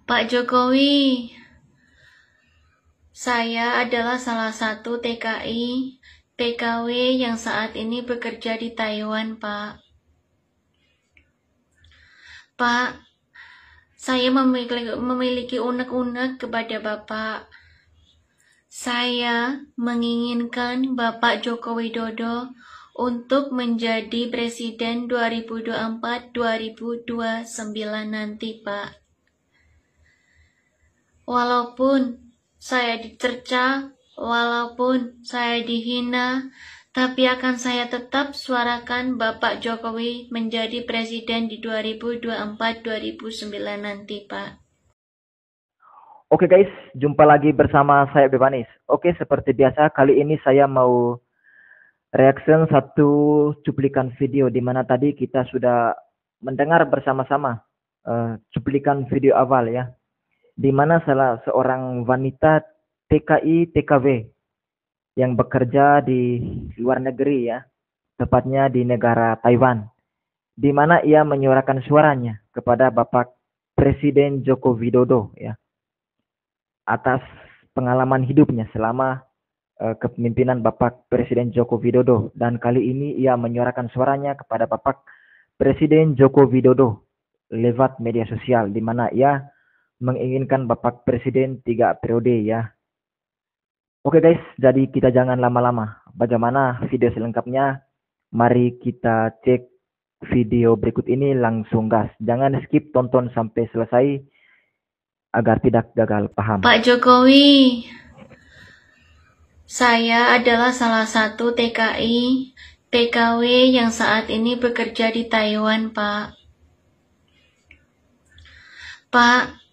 Pak Jokowi, saya adalah salah satu TKI PKW yang saat ini bekerja di Taiwan, Pak. Pak, saya memiliki unek-unek kepada Bapak. Saya menginginkan Bapak Joko Widodo untuk menjadi Presiden 2024-2029 nanti, Pak. Walaupun saya dicerca, walaupun saya dihina, tapi akan saya tetap suarakan Bapak Jokowi menjadi Presiden di 2024-2029 nanti, Pak. Oke guys, jumpa lagi bersama saya Bebanis. Oke, seperti biasa kali ini saya mau reaction satu cuplikan video di mana tadi kita sudah mendengar bersama-sama cuplikan video awal ya, di mana salah seorang wanita TKI TKW yang bekerja di luar negeri ya, tepatnya di negara Taiwan, di mana ia menyuarakan suaranya kepada Bapak Presiden Joko Widodo ya, atas pengalaman hidupnya selama kepemimpinan Bapak Presiden Joko Widodo. Dan kali ini ia menyuarakan suaranya kepada Bapak Presiden Joko Widodo lewat media sosial, di mana ia menginginkan Bapak Presiden 3 periode ya. Oke guys, jadi kita jangan lama-lama. Bagaimana video selengkapnya? Mari kita cek video berikut ini langsung gas. Jangan skip, tonton sampai selesai agar tidak gagal paham. Pak Jokowi, saya adalah salah satu TKI PKW yang saat ini bekerja di Taiwan, Pak. Pak,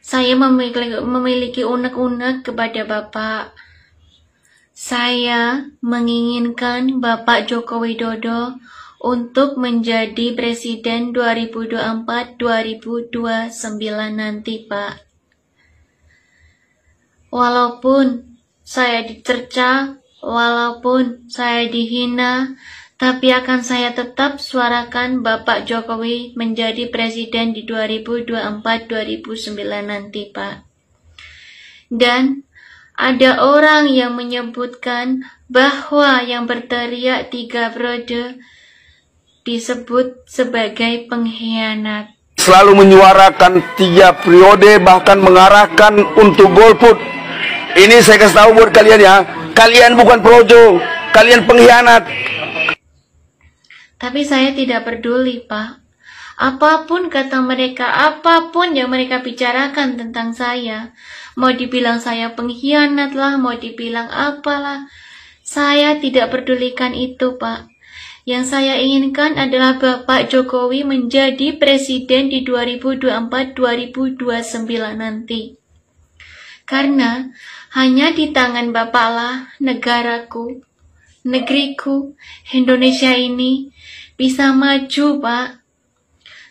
saya memiliki unek-unek kepada Bapak. Saya menginginkan Bapak Joko Widodo untuk menjadi Presiden 2024-2029 nanti, Pak. Walaupun saya dicerca, walaupun saya dihina, tapi akan saya tetap suarakan Bapak Jokowi menjadi Presiden di 2024-2029 nanti, Pak. Dan ada orang yang menyebutkan bahwa yang berteriak 3 periode disebut sebagai pengkhianat. Selalu menyuarakan 3 periode, bahkan mengarahkan untuk golput. Ini saya kasih tahu buat kalian ya, kalian bukan projo, kalian pengkhianat. Tapi saya tidak peduli, Pak. Apapun kata mereka, apapun yang mereka bicarakan tentang saya, mau dibilang saya pengkhianat lah, mau dibilang apalah, saya tidak pedulikan itu, Pak. Yang saya inginkan adalah Bapak Jokowi menjadi Presiden di 2024-2029 nanti. Karena hanya di tangan Bapaklah negaraku, negeriku, Indonesia ini bisa maju, Pak.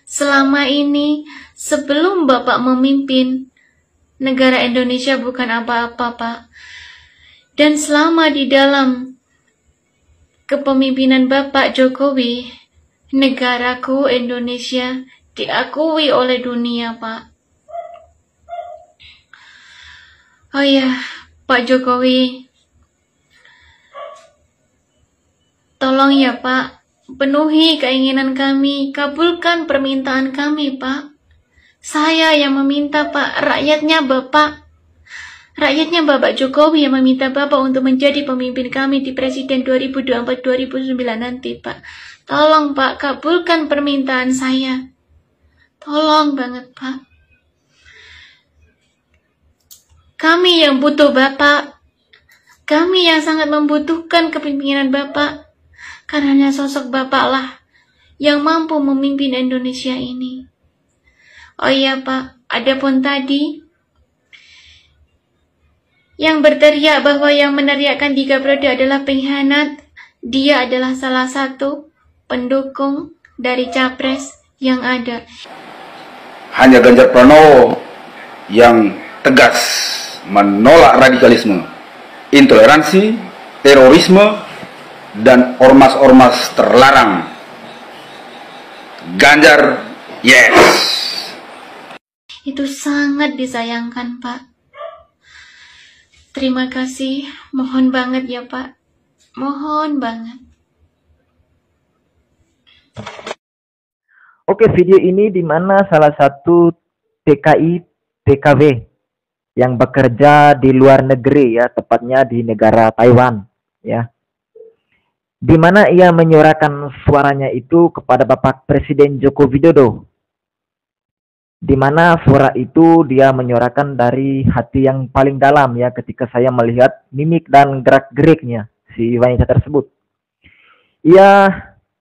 Selama ini, sebelum Bapak memimpin, negara Indonesia bukan apa-apa, Pak. Dan selama di dalam kepemimpinan Bapak Jokowi, negaraku Indonesia diakui oleh dunia, Pak. Oh ya, Pak Jokowi, tolong ya Pak, penuhi keinginan kami, kabulkan permintaan kami, Pak. Saya yang meminta, Pak, rakyatnya Bapak Jokowi yang meminta Bapak untuk menjadi pemimpin kami di Presiden 2024-2029 nanti, Pak. Tolong, Pak, kabulkan permintaan saya. Tolong banget, Pak. Kami yang butuh Bapak. Kami yang sangat membutuhkan kepemimpinan Bapak. Karena sosok Bapaklah yang mampu memimpin Indonesia ini. Oh iya, Pak, adapun tadi yang berteriak bahwa yang meneriakkan 3 periode adalah pengkhianat, dia adalah salah satu pendukung dari capres yang ada. Hanya Ganjar Pranowo yang tegas menolak radikalisme, intoleransi, terorisme, dan ormas-ormas terlarang. Ganjar, yes. Itu sangat disayangkan, Pak. Terima kasih, mohon banget ya, Pak. Mohon banget. Oke, video ini di mana salah satu TKI TKW yang bekerja di luar negeri ya, tepatnya di negara Taiwan ya. Di mana ia menyuarakan suaranya itu kepada Bapak Presiden Joko Widodo. Di mana suara itu dia menyuarakan dari hati yang paling dalam ya, ketika saya melihat mimik dan gerak-geriknya si wanita tersebut. Ia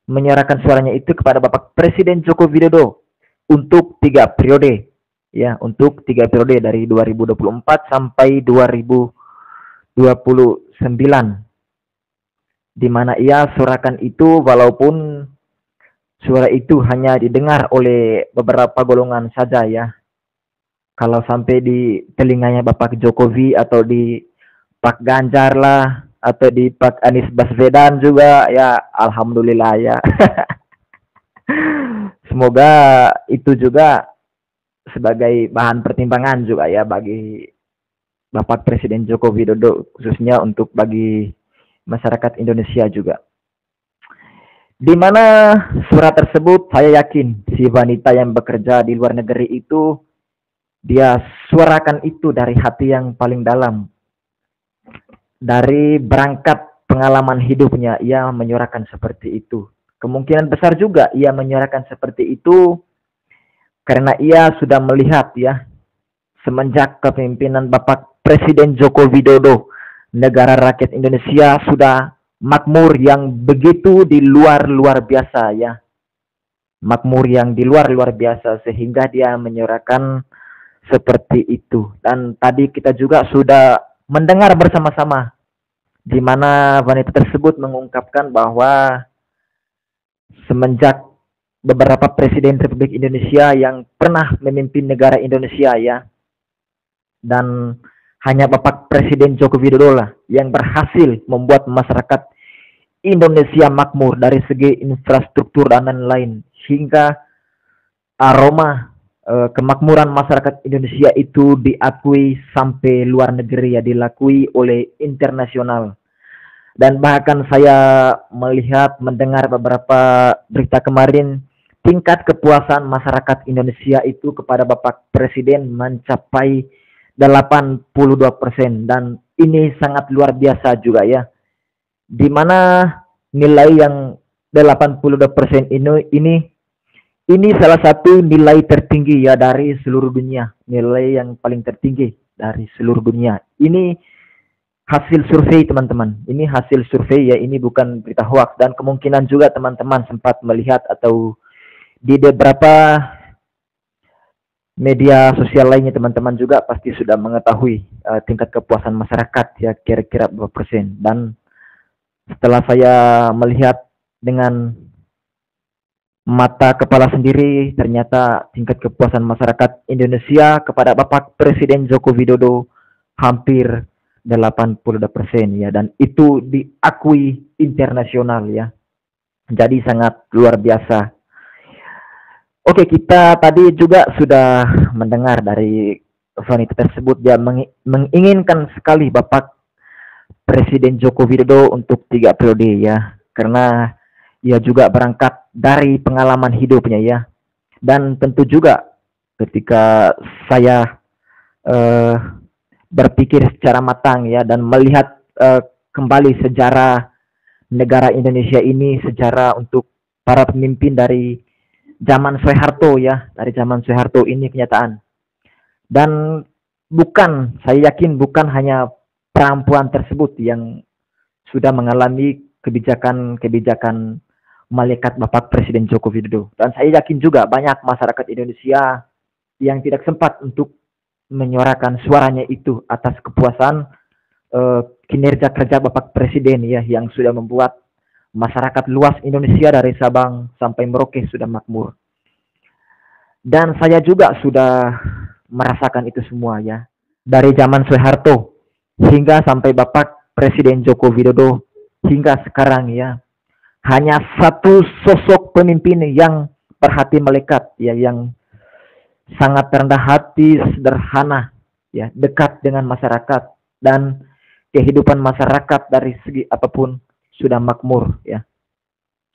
menyuarakan suaranya itu kepada Bapak Presiden Joko Widodo untuk 3 periode ya, untuk 3 periode dari 2024 sampai 2029, di mana ia suarakan itu walaupun suara itu hanya didengar oleh beberapa golongan saja ya. Kalau sampai di telinganya Bapak Jokowi atau di Pak Ganjar lah atau di Pak Anies Baswedan juga ya, alhamdulillah ya. Semoga itu juga sebagai bahan pertimbangan juga ya bagi Bapak Presiden Joko Widodo, khususnya untuk bagi masyarakat Indonesia juga. Di mana surat tersebut saya yakin si wanita yang bekerja di luar negeri itu dia suarakan itu dari hati yang paling dalam. Dari berangkat pengalaman hidupnya ia menyuarakan seperti itu. Kemungkinan besar juga ia menyuarakan seperti itu karena ia sudah melihat ya, semenjak kepemimpinan Bapak Presiden Joko Widodo, negara rakyat Indonesia sudah makmur yang begitu di luar biasa ya. Makmur yang di luar biasa sehingga dia menyuarakan seperti itu. Dan tadi kita juga sudah mendengar bersama-sama di mana wanita tersebut mengungkapkan bahwa semenjak beberapa presiden Republik Indonesia yang pernah memimpin negara Indonesia ya, dan hanya Bapak Presiden Joko Widodo lah yang berhasil membuat masyarakat Indonesia makmur dari segi infrastruktur dan lain-lain, hingga aroma kemakmuran masyarakat Indonesia itu diakui sampai luar negeri ya, dilakui oleh internasional. Dan bahkan saya melihat mendengar beberapa berita kemarin, tingkat kepuasan masyarakat Indonesia itu kepada Bapak Presiden mencapai 82%, dan ini sangat luar biasa juga ya. Di mana nilai yang 82% ini salah satu nilai tertinggi ya dari seluruh dunia, nilai yang paling tertinggi dari seluruh dunia. Ini hasil survei teman-teman, ini hasil survei ya, ini bukan berita hoax. Dan kemungkinan juga teman-teman sempat melihat atau di beberapa media sosial lainnya teman-teman juga pasti sudah mengetahui tingkat kepuasan masyarakat ya, kira-kira berapa persen. Dan setelah saya melihat dengan mata kepala sendiri, ternyata tingkat kepuasan masyarakat Indonesia kepada Bapak Presiden Joko Widodo hampir 82% ya, dan itu diakui internasional ya. Jadi sangat luar biasa. Oke, kita tadi juga sudah mendengar dari wanita tersebut, dia menginginkan sekali Bapak Presiden Joko Widodo untuk 3 periode ya, karena ia juga berangkat dari pengalaman hidupnya ya. Dan tentu juga ketika saya berpikir secara matang ya, dan melihat kembali sejarah negara Indonesia ini, sejarah untuk para pemimpin dari zaman Soeharto ya, dari zaman Soeharto ini kenyataan. Dan bukan, saya yakin bukan hanya perempuan tersebut yang sudah mengalami kebijakan malaikat Bapak Presiden Joko Widodo. Dan saya yakin juga banyak masyarakat Indonesia yang tidak sempat untuk menyuarakan suaranya itu atas kepuasan kinerja kerja Bapak Presiden ya, yang sudah membuat masyarakat luas Indonesia dari Sabang sampai Merauke sudah makmur. Dan saya juga sudah merasakan itu semua ya, dari zaman Soeharto hingga sampai Bapak Presiden Joko Widodo hingga sekarang ya. Hanya satu sosok pemimpin yang berhati malaikat ya, yang sangat rendah hati, sederhana, ya, dekat dengan masyarakat, dan kehidupan masyarakat dari segi apapun sudah makmur, ya,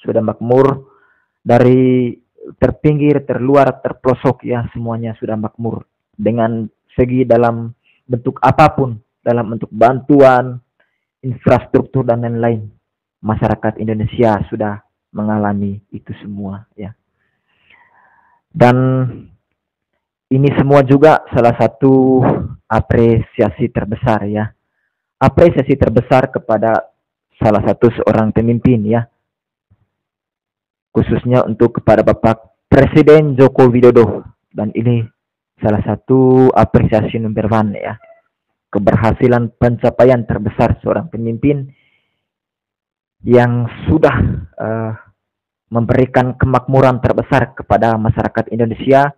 sudah makmur, dari terpinggir, terluar, terpelosok, ya, semuanya sudah makmur dengan segi dalam bentuk apapun, dalam bentuk bantuan, infrastruktur dan lain-lain. Masyarakat Indonesia sudah mengalami itu semua, ya. Dan ini semua juga salah satu apresiasi terbesar, ya. Apresiasi terbesar kepada salah satu seorang pemimpin, ya. Khususnya untuk kepada Bapak Presiden Joko Widodo. Dan ini salah satu apresiasi number one, ya. Keberhasilan pencapaian terbesar seorang pemimpin yang sudah memberikan kemakmuran terbesar kepada masyarakat Indonesia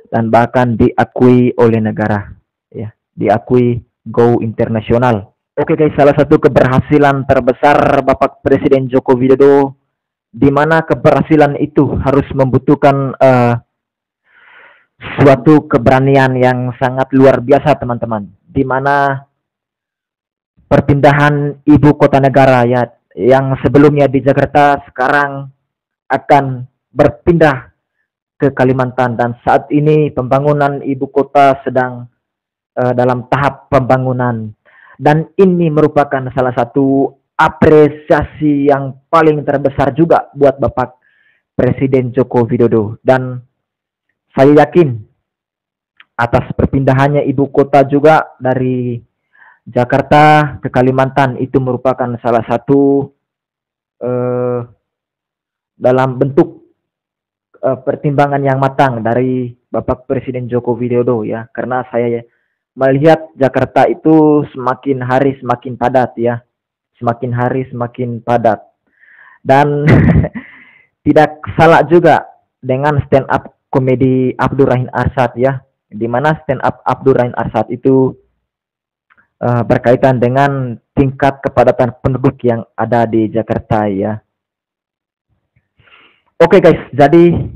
dan bahkan diakui oleh negara, ya, diakui go internasional. Oke guys, salah satu keberhasilan terbesar Bapak Presiden Joko Widodo, di mana keberhasilan itu harus membutuhkan suatu keberanian yang sangat luar biasa, teman-teman. Di mana perpindahan ibu kota negara, ya, yang sebelumnya di Jakarta sekarang akan berpindah ke Kalimantan, dan saat ini pembangunan ibu kota sedang dalam tahap pembangunan, dan ini merupakan salah satu apresiasi yang paling terbesar juga buat Bapak Presiden Joko Widodo. Dan saya yakin atas perpindahannya ibu kota juga dari Jakarta ke Kalimantan itu merupakan salah satu dalam bentuk pertimbangan yang matang dari Bapak Presiden Joko Widodo, ya, karena saya melihat Jakarta itu semakin hari semakin padat, ya, semakin hari semakin padat, dan tidak salah juga dengan stand up komedi Abdul Rahim Arsyad, ya, di mana stand up Abdul Rahim Arsyad itu berkaitan dengan tingkat kepadatan penduduk yang ada di Jakarta, ya. Oke guys, jadi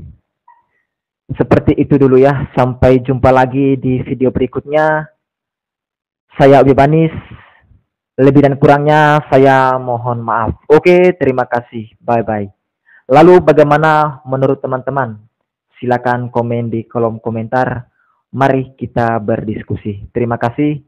seperti itu dulu, ya. Sampai jumpa lagi di video berikutnya. Saya Bibanis. Lebih dan kurangnya saya mohon maaf. Oke, terima kasih. Bye-bye. Lalu bagaimana menurut teman-teman? Silakan komen di kolom komentar. Mari kita berdiskusi. Terima kasih.